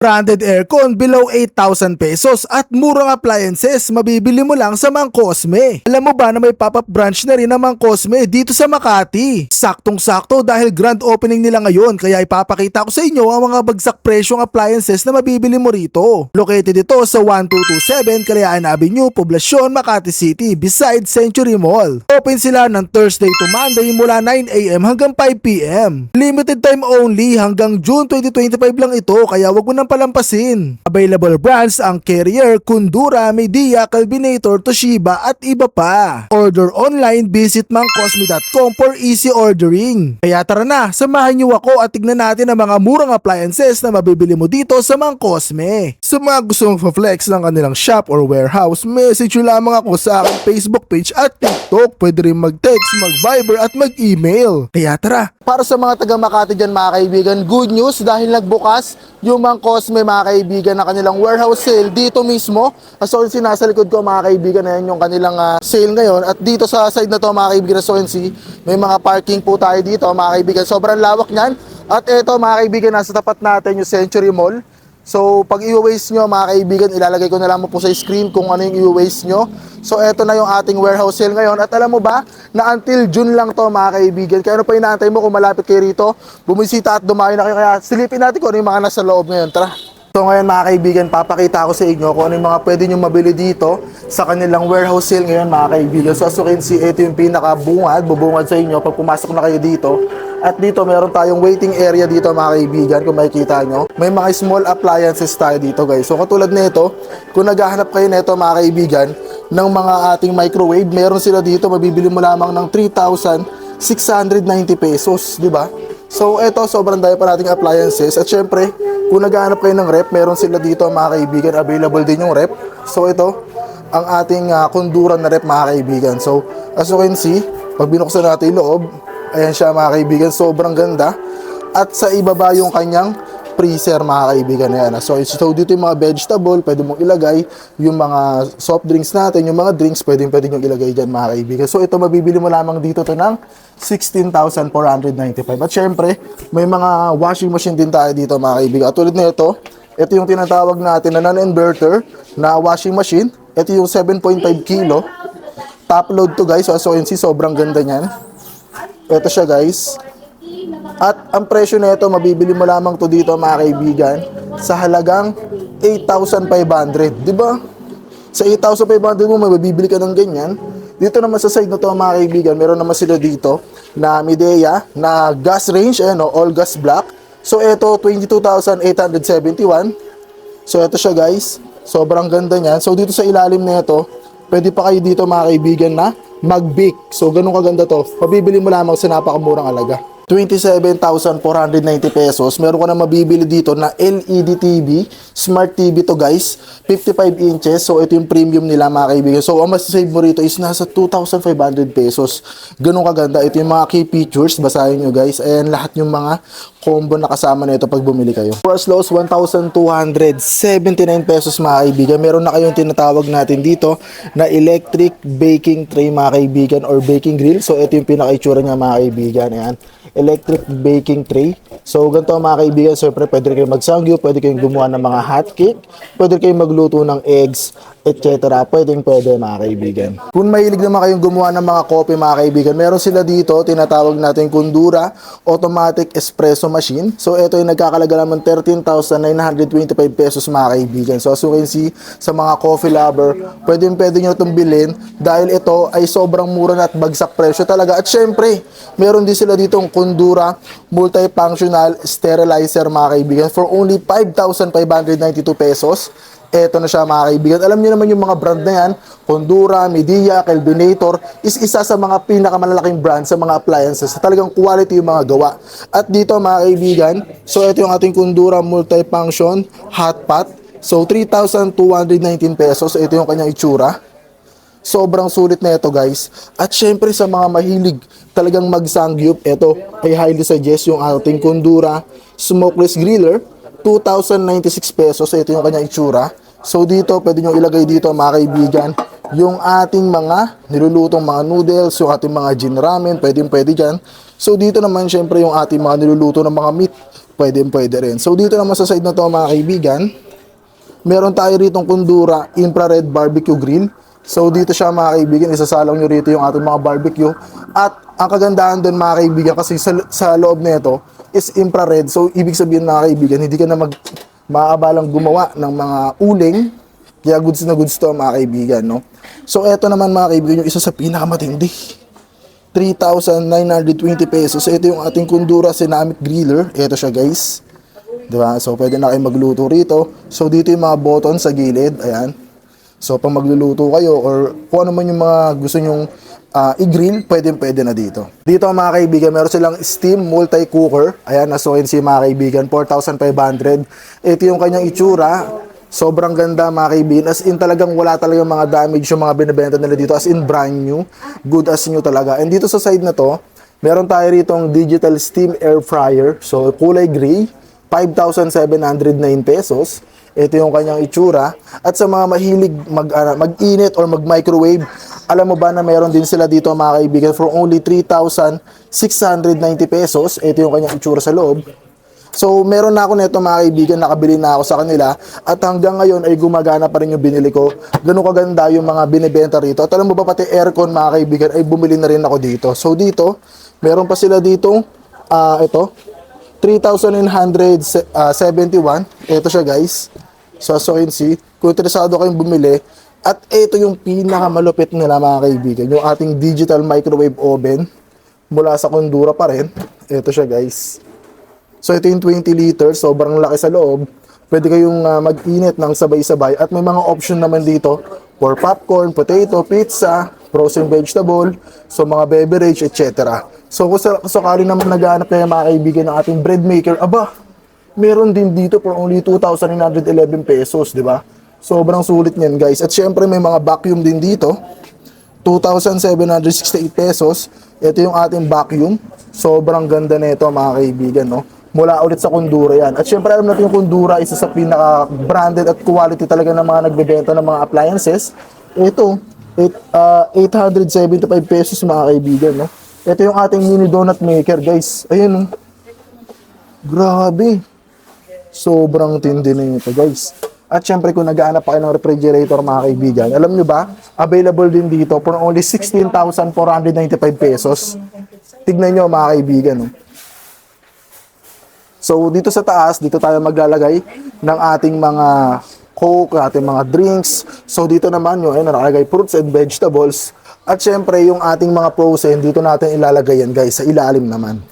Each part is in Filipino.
Branded aircon below 8,000 pesos at murang appliances mabibili mo lang sa Mang Cosme. Alam mo ba na may pop-up branch na rin ng Mang Cosme dito sa Makati? Saktong-sakto dahil grand opening nila ngayon kaya ipapakita ko sa inyo ang mga bagsak presyong appliances na mabibili mo rito. Located ito sa 1227 Kalayaan Avenue, Poblacion, Makati City beside Century Mall. Open sila ng Thursday to Monday mula 9 AM hanggang 5 PM. Limited time only hanggang June 2025 lang ito kaya wag mo nang palampasin. Available brands ang Carrier, Kundura, Midea, Calvinator, Toshiba at iba pa. Order online, visit mangcosme.com for easy ordering. Kaya tara na, samahan niyo ako at tignan natin ang mga murang appliances na mabibili mo dito sa Mang Cosme. Sa mga gusto mong flex ng kanilang shop or warehouse, message nyo lamang ako sa aking Facebook page at TikTok. Pwede rin mag-text, mag-Viber at mag-email. Kaya tara! Para sa mga taga Makati dyan mga kaibigan, good news dahil nagbukas yung Mang Cosme mga kaibigan na kanilang warehouse sale dito mismo. So nasa likod ko mga kaibigan na yan yung kanilang sale ngayon. At dito sa side na to mga kaibigan sa ONC, may mga parking po tayo dito mga kaibigan. Sobrang lawak niyan. At eto mga kaibigan, nasa tapat natin yung Century Mall. So pag i-waste nyo mga kaibigan, ilalagay ko na lang po sa screen kung ano yung i-waste nyo. So eto na yung ating warehouse sale ngayon. At alam mo ba na until June lang to mga kaibigan. Kaya ano pa inaantay mo kung malapit kayo rito, bumisita at dumayo na kayo. Kaya silipin natin kung ano yung mga nasa loob ngayon. Tara! So ngayon mga kaibigan, papakita ko sa inyo kung ano yung mga pwede nyo mabili dito sa kanilang warehouse sale ngayon mga kaibigan. So as you can see, ito yung pinaka-bungad, bubungad sa inyo pag pumasok na kayo dito. At dito meron tayong waiting area dito mga kaibigan, kung makikita nyo. May mga small appliances tayo dito guys. So katulad nito, kung naghahanap kayo nito mga kaibigan ng mga ating microwave, meron sila dito, mabibili mo lamang ng 3,690 pesos, di ba? So eto, sobrang dami pa nating appliances. At syempre, kung naghahanap kayo ng rep, meron sila dito mga kaibigan, available din yung rep. So ito, ang ating Kundura na rep mga kaibigan. So as you can see, pag binuksan natin yung loob, ayan siya mga kaibigan, sobrang ganda. At sa ibaba yung kanyang freezer mga kaibigan. Ayan. So dito yung mga vegetable, pwede mong ilagay. Yung mga soft drinks natin, yung mga drinks, pwede nyo ilagay dyan mga kaibigan. So ito mabibili mo lamang dito to ng 16,495. At syempre, may mga washing machine din tayo dito mga kaibigan. At tulad na ito yung tinatawag natin na non-inverter na washing machine. Ito yung 7.5 kilo. Top load to guys. So as you can see, sobrang ganda niyan. Ito siya guys. At ang presyo nito mabibili mo lamang to dito mga kaibigan sa halagang 8,500, di ba? Sa 8,500 mo mabibili ka ng ganyan. Dito naman sa side na to mga kaibigan, meron naman sila dito na Midea na gas range, all gas black. So ito 22,871. So ito siya guys. Sobrang ganda niyan. So dito sa ilalim nito, pwede pa kayo dito mga kaibigan na mag-bake. So ganun kaganda to. Mabibili mo lamang sa napakamurang halaga. 27,490 pesos. Meron ka na mabibili dito na LED TV. Smart TV to guys. 55 inches. So ito yung premium nila mga kaibigan. So ang masasave mo rito is nasa 2,500 pesos. Ganun kaganda. Ito yung mga key features. Basahin nyo guys. Ayan lahat yung mga combo na kasama nito pag bumili kayo. For as low as 1,279 pesos mga kaibigan. Meron na kayong tinatawag natin dito na electric baking tray mga kaibigan or baking grill. So ito yung pinaka-itsura niya mga kaibigan. Ayan. Electric baking tray. So ganito mga kaibigan, siyempre pwede kayong magsangyup, pwede kayong gumawa ng mga hotcake, pwede kayong magluto ng eggs, etc. Pwede mga kaibigan. Kung mahilig naman kayong gumawa ng mga coffee mga kaibigan, meron sila dito, tinatawag natin Kundura Automatic Espresso Machine. So ito yung nagkakalaga naman 13,925 pesos mga kaibigan. So as you can see, sa mga coffee lover, pwede nyo itong bilhin dahil ito ay sobrang mura na at bagsak presyo talaga. At syempre, meron din sila ditong Kundura Multifunctional Sterilizer mga kaibigan for only 5,592 pesos. Eto na siya mga kaibigan. Alam niyo naman yung mga brand na yan, Kundura, Midea, Calvinator, is isa sa mga pinakamalalaking brand sa mga appliances. Talagang quality yung mga gawa. At dito mga kaibigan, so ito yung ating Kundura Multifunction Hot Pot. So 3,219 pesos. Ito yung kanyang itsura. Sobrang sulit na ito guys. At syempre sa mga mahilig talagang magsangyup, ito ay highly suggest yung ating Kundura Smokeless Griller. 2,096 pesos. Ito yung kanyang itsura. So dito, pwede nyo ilagay dito mga kaibigan yung ating mga nilulutong mga noodles, yung ating mga gin ramen, pwede dyan. So dito naman syempre yung ating mga niluluto ng mga meat. pwede rin. So dito naman sa side na to mga kaibigan, meron tayo ritong Kundura infrared barbecue grill. So dito siya mga kaibigan, isasalang nyo rito yung ating mga barbecue. At ang kagandahan doon mga kaibigan, kasi sa loob nito is infrared. So ibig sabihin mga kaibigan, hindi ka na maaabalang gumawa ng mga uling. Kaya goods na goods to mga kaibigan, no? So eto naman mga kaibigan, yung isa sa pinakamatindi, 3,920 pesos. So ito yung ating Kundura Ceramic Griller. Ito siya guys, diba? So pwede na kayo magluto rito. So dito yung mga button sa gilid, ayan. So pag magluluto kayo or kung ano man yung mga gusto nyong i-grill, pwede na dito. Dito mga kaibigan, meron silang steam multi-cooker. Ayan, as you can see mga kaibigan, 4,500. Ito yung kanyang itsura. Sobrang ganda mga kaibigan. As in talagang wala talagang mga damage yung mga binibenta nila dito. As in brand new. Good as new talaga. And dito sa side na to, meron tayo ritong digital steam air fryer. So kulay gray, 5,709 pesos. Ito yung kanyang itsura. At sa mga mahilig mag-init or mag-microwave, alam mo ba na meron din sila dito mga kaibigan for only 3,690 pesos. Ito yung kanyang itsura sa loob. So, meron na ako nito mga kaibigan, nakabili na ako sa kanila at hanggang ngayon ay gumagana pa rin yung binili ko. Ganun kaganda yung mga binibenta rito. At alam mo ba pati aircon mga kaibigan ay bumili na rin ako dito. So, dito, meron pa sila dito, ito, 3,971. Ito siya guys. So, as you can see, kung interesado kayong bumili, at ito yung pinakamalupit nila mga kaibigan, yung ating digital microwave oven mula sa Kundura pa rin. Ito siya guys. So ito yung 20 liters, sobrang laki sa loob. Pwede kayong mag-init ng sabay-sabay at may mga option naman dito for popcorn, potato, pizza, frozen vegetable, so mga beverage, etc. So kung sakali naman naghahanap kayo mga kaibigan ng ating bread maker, aba, meron din dito for only 2,911 pesos, di ba? Sobrang sulit niyan guys. At syempre may mga vacuum din dito, 2,768 pesos. Ito yung ating vacuum. Sobrang ganda nito mga kaibigan, no? Mula ulit sa Kundura yan. At syempre alam natin yung Kundura isa sa pinaka-branded at quality talaga ng mga nagbebenta ng mga appliances. Ito, 875 pesos mga kaibigan, no? Ito yung ating mini donut maker guys. Ayan, no? Grabe. Sobrang tindi na ito guys. At syempre kung naghahanap pa kayo ng refrigerator mga kaibigan, alam nyo ba, available din dito for only 16,495 pesos. Tignan nyo mga kaibigan, no? So dito sa taas, dito tayo maglalagay ng ating mga coke, ating mga drinks. So dito naman yung nakalagay fruits and vegetables. At syempre yung ating mga frozen, dito natin ilalagay yan guys, sa ilalim naman.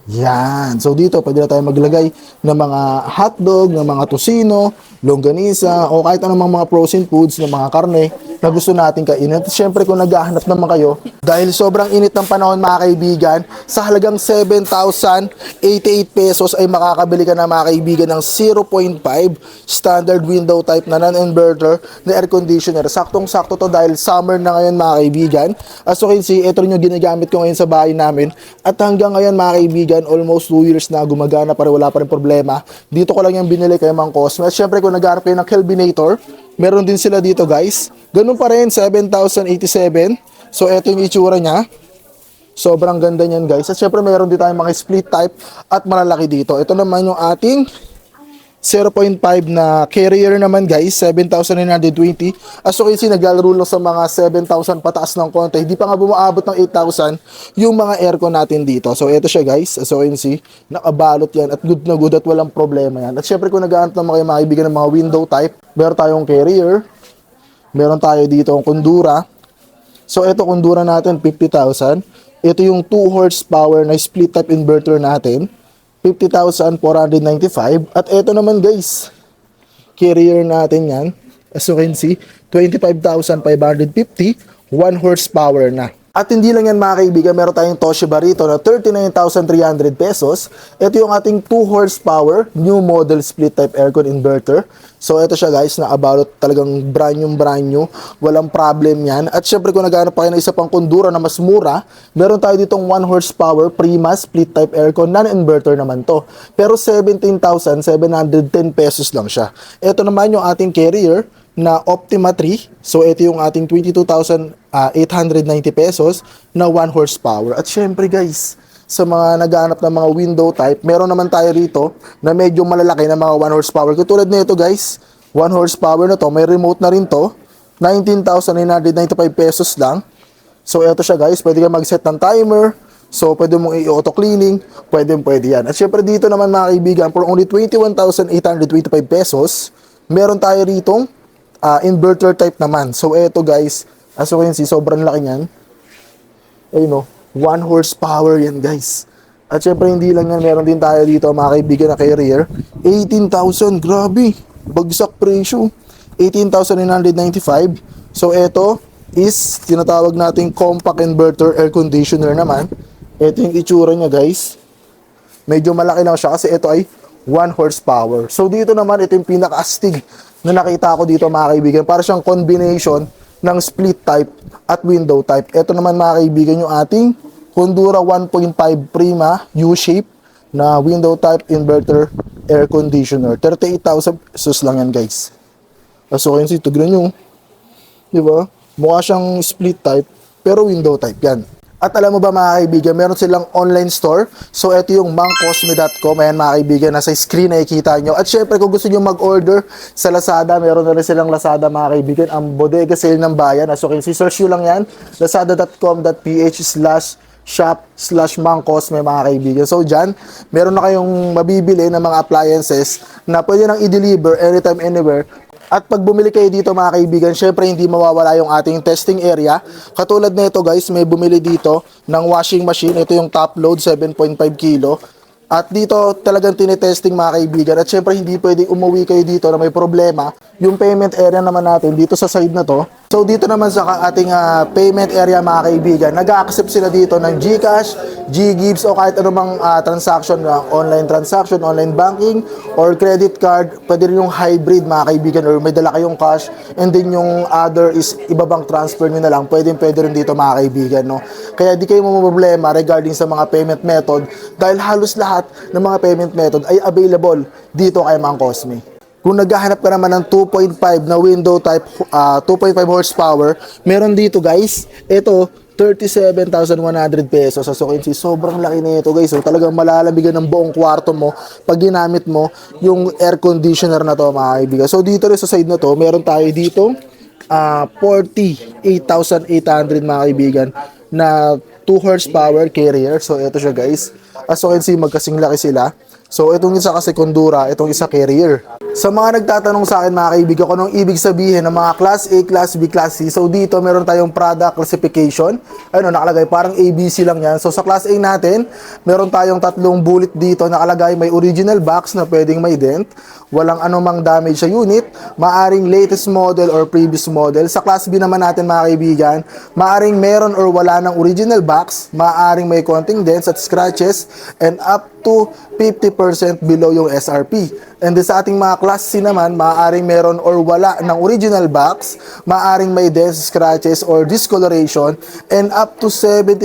Yan. So dito pwede na tayo maglagay ng mga hotdog, ng mga tosino, longganisa, o kahit anong mga frozen foods, ng mga karne na gusto natin kainin. At syempre kung naghahanap naman kayo, dahil sobrang init ng panahon mga kaibigan, sa halagang 7,088 pesos ay makakabili ka na mga kaibigan ng 0.5 standard window type na non-inverter na air conditioner. Saktong-sakto to dahil summer na ngayon mga kaibigan. As you can see, ito rin yung ginagamit ko ngayon sa bahay namin. At hanggang ngayon mga kaibigan, almost 2 years na gumagana pa rin, wala pa rin problema. Dito ko lang yung binili kay Mang Cosme. At syempre kung naghahanap kayo ng Kelvinator, meron din sila dito guys. Ganun pa rin, 7,087. So ito yung itsura niya. Sobrang ganda niyan guys. At syempre meron din tayong mga split type at malalaki dito. Ito naman yung ating 0.5 na carrier naman guys, 7,920. As you can see, naglalaro lang sa mga 7,000 pataas ng konti. Hindi pa nga bumaabot ng 8,000 yung mga aircon natin dito. So ito siya guys, as you can see, nakabalot yan at good na good at walang problema yan. At syempre kung nag-aantay naman kayo makaibigan ng mga window type, meron tayong carrier, meron tayo dito ang Kundura. So ito Kundura natin, 50,000. Ito yung 2 horsepower na split type inverter natin, 50,495. At ito naman guys, carrier natin yan. As you can see, 25,550, 1 horsepower na. At hindi lang yan mga kaibigan, meron tayong Toshiba rito na 39,300 pesos. Ito yung ating 2 horsepower, new model split type aircon inverter. So ito siya guys, nakabalot talagang brand new, walang problem yan. At syempre kung naghanap pa kayo ng isa pang Kundura na mas mura, meron tayo ditong 1 horsepower Prima split type aircon, non-inverter naman to. Pero 17,710 pesos lang siya. Ito naman yung ating carrier na Optima 3. So ito yung ating 22,890 pesos na 1 horsepower. At syempre guys, sa mga naghahanap ng mga window type, meron naman tayo rito na medyo malalaki na mga 1 horsepower. Katulad nito guys, 1 horsepower na to, may remote na rin to, 19,995 pesos lang. So eto siya guys, pwede ka mag-set ng timer, so pwede mong i-auto cleaning, pwede yan. At syempre dito naman mga kaibigan, for only 21,825 pesos, meron tayo ritong inverter type naman. So eto guys, as you can see, sobrang laki niyan. Ayun o, 1 horsepower yan guys. At syempre hindi lang yan, meron din tayo dito mga kaibigan na carrier. 18,000, grabe, bagsak presyo. 18,995. So ito is tinatawag nating compact inverter air conditioner naman. Ito yung itsura niya guys. Medyo malaki lang siya kasi ito ay 1 horsepower. So dito naman, ito yung pinaka-astig na nakita ko dito mga kaibigan. Para siyang combination ng split type at window type. Ito naman mga kaibigan yung ating Hondura 1.5 Prima U-shape na window type inverter air conditioner. 38,000 pesos lang yan guys. So yun, tignan nyo. Diba? Mukha siyang split type pero window type yan. At alam mo ba mga kaibigan, meron silang online store. So ito yung mangcosme.com. Ayan mga kaibigan, nasa screen nakikita nyo. At syempre kung gusto nyo mag-order sa Lazada, meron na rin silang Lazada mga kaibigan. Ang bodega sale ng bayan. So kung search nyo lang yan, lazada.com.ph/shop/mangcosme mga kaibigan. So dyan, meron na kayong mabibili ng mga appliances na pwede nang i-deliver anytime, anywhere. At pag bumili kayo dito mga kaibigan, syempre hindi mawawala yung ating testing area. Katulad nito guys, may bumili dito ng washing machine. Ito yung top load, 7.5 kilo. At dito talagang tinetesting mga kaibigan. At syempre hindi pwedeng umuwi kayo dito na may problema. Yung payment area naman natin dito sa side na to. So dito naman sa ating payment area mga kaibigan, nag-accept sila dito ng GCash, GGives o kahit anumang transaction, online transaction, online banking or credit card. Pwede rin yung hybrid mga kaibigan or may dala kayong cash and then yung other is ibabang transfer nyo na lang. Pwede rin dito mga kaibigan. No? Kaya di kayo problema regarding sa mga payment method dahil halos lahat ng mga payment method ay available dito kay Mang Cosme. Kung naghahanap ka naman ng 2.5 na window type, 2.5 horsepower, meron dito guys, ito, 37,100 pesos. So, sobrang laki na ito guys. So, talagang malalamigan ng buong kwarto mo pag ginamit mo yung air conditioner na to mga kaibigan. So, dito rin sa side na to, meron tayo dito 48,800 mga kaibigan na 2 horsepower carrier. So, ito siya guys. As you can see, magkasing laki sila. So, itong isa kasi Hondura, itong isa carrier. Sa mga nagtatanong sa akin mga kaibigan, kung anong ibig sabihin ng mga Class A, Class B, Class C. So, dito meron tayong product classification. Ano, nakalagay parang ABC lang yan. So, sa Class A natin, meron tayong 3 bullet dito. Nakalagay may original box na pwedeng may dent. Walang anumang damage sa unit. Maaring latest model or previous model. Sa Class B naman natin mga kaibigan, maaring meron or wala ng original box. Maaring may konting dents at scratches and up to 50% below yung SRP. And sa ating mga Class C naman, maaaring meron or wala ng original box, maaaring may dents, scratches, or discoloration, and up to 70%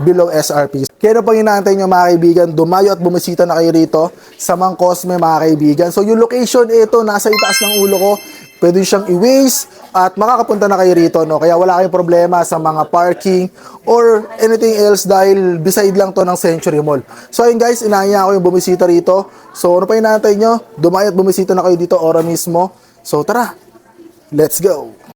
below SRP. Kaya ano pang inaantay nyo mga kaibigan, dumayo at bumisita na kayo rito sa Mang Cosme mga kaibigan. So yung location ito, nasa itaas ng ulo ko, pwede siyang i-waste at makakapunta na kayo rito, no? Kaya wala kayong problema sa mga parking or anything else dahil beside lang to ng Century Mall. So ayun guys, inaaya ko yung bumisita rito. So ano pa inaantay nyo? Dumayo at bumisita na kayo dito ora mismo. So tara, let's go!